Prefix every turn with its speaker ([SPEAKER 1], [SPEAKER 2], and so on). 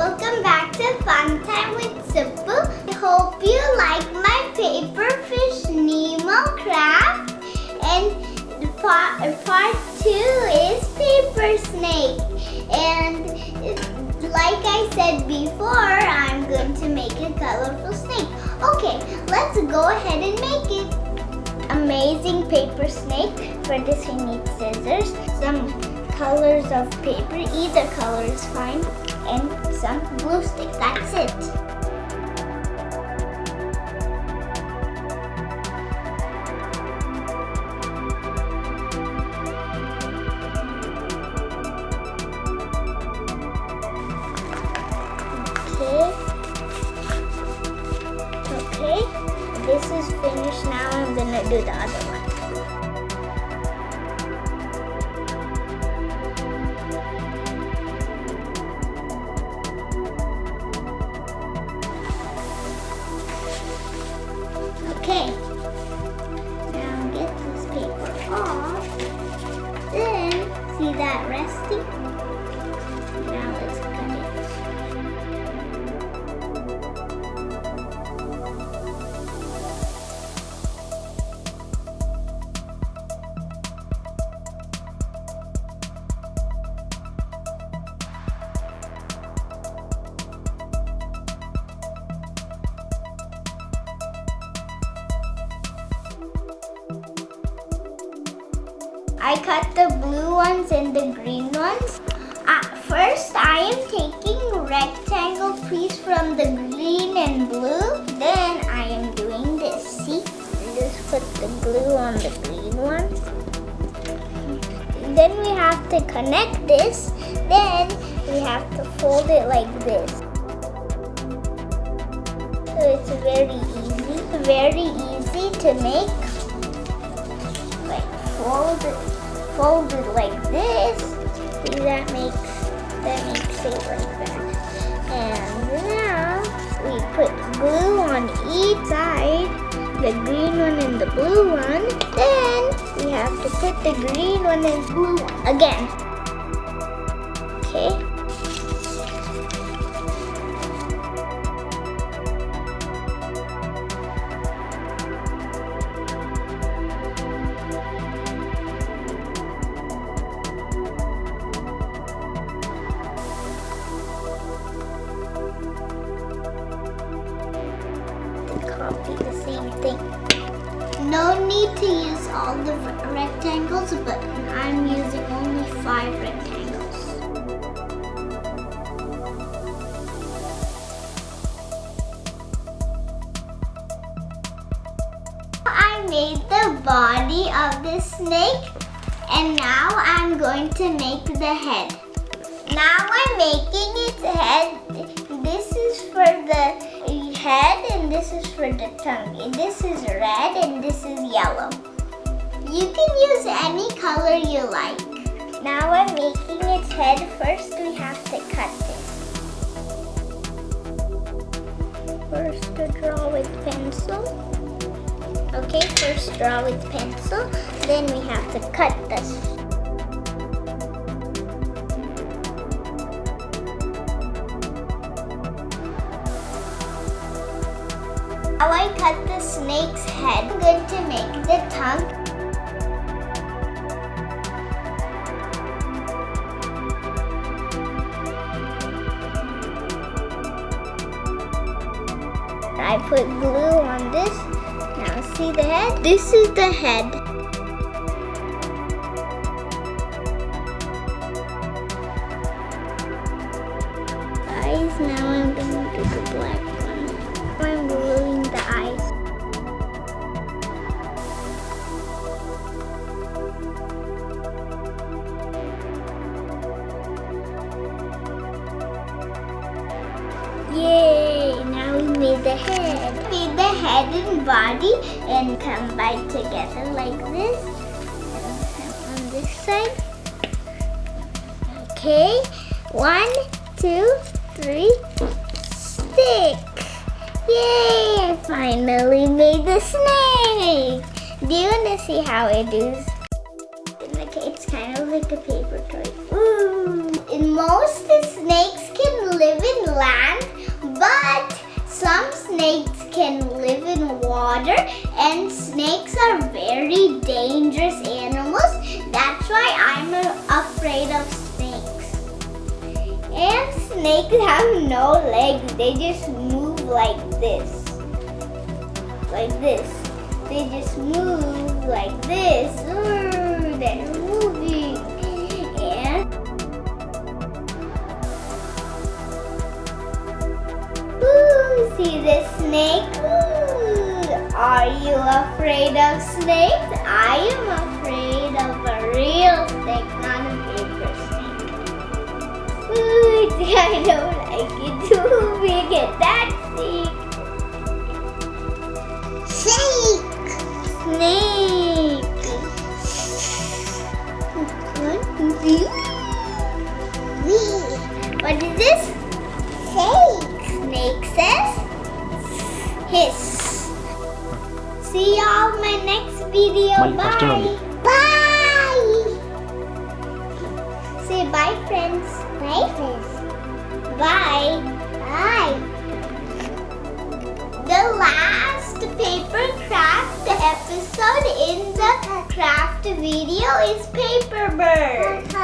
[SPEAKER 1] welcome back to Fun Time with Suppu. I hope you like my paper fish Nemo craft. And part 2 is paper snake. And like I said before, I'm going to make a colorful snake. Okay, let's go ahead and make it. Amazing paper snake. For this we need scissors, some colors of paper, either color is fine, and some glue stick. That's it. Okay, this is finished. Now I'm gonna do the other one. Okay, now get this paper off. Then, see that resting? Now let's cut it. I cut the blue ones and the green ones. First, I am taking rectangle piece from the green and blue. Then I am doing this. See? Just put the glue on the green ones. Then we have to connect this. Then we have to fold it like this. So it's very easy to make. Like fold it like this. See, that makes it like that. And now we put glue on each side, the green one and the blue one. Then we have to put the green one and blue one again. Okay. Copy the same thing. No need to use all the rectangles, but I'm using only 5 rectangles. I made the body of the snake, and now I'm going to make the head. Now I'm making its head. This is for the head and this is for the tongue. And this is red and this is yellow. You can use any color you like. Now I'm making its head. First we have to cut this. First to draw with pencil. Okay, first draw with pencil. Then we have to cut this. Now I cut the snake's head. I'm going to make the tongue. I put glue on this. Now see the head? This is the head. Eyes. Now I'm going to do the black one. I'm gluing the eyes. Yay! Now we made the head. Made the head and body and combine together like this. And on this side. Okay. 1, 2, 3. Stick. Yay! I finally made the snake! Do you want to see how it is? Okay, it's kind of like a paper toy. Ooh! And most snakes can live in dangerous animals. That's why I'm afraid of snakes. And snakes have no legs. They just move like this. Like this. They just move like this. Ooh, they're moving. And ooh, see this snake? Ooh, are you afraid of snakes? I am afraid of a real snake, not a paper snake. Ooh, see, I don't like it too big at that snake. Snake. What is this? Snake. Snake says hiss. See y'all in my next video. Bye. Bye. Say bye, friends. Bye, friends. Bye. Bye. The last paper craft episode in the craft video is Paper Bird.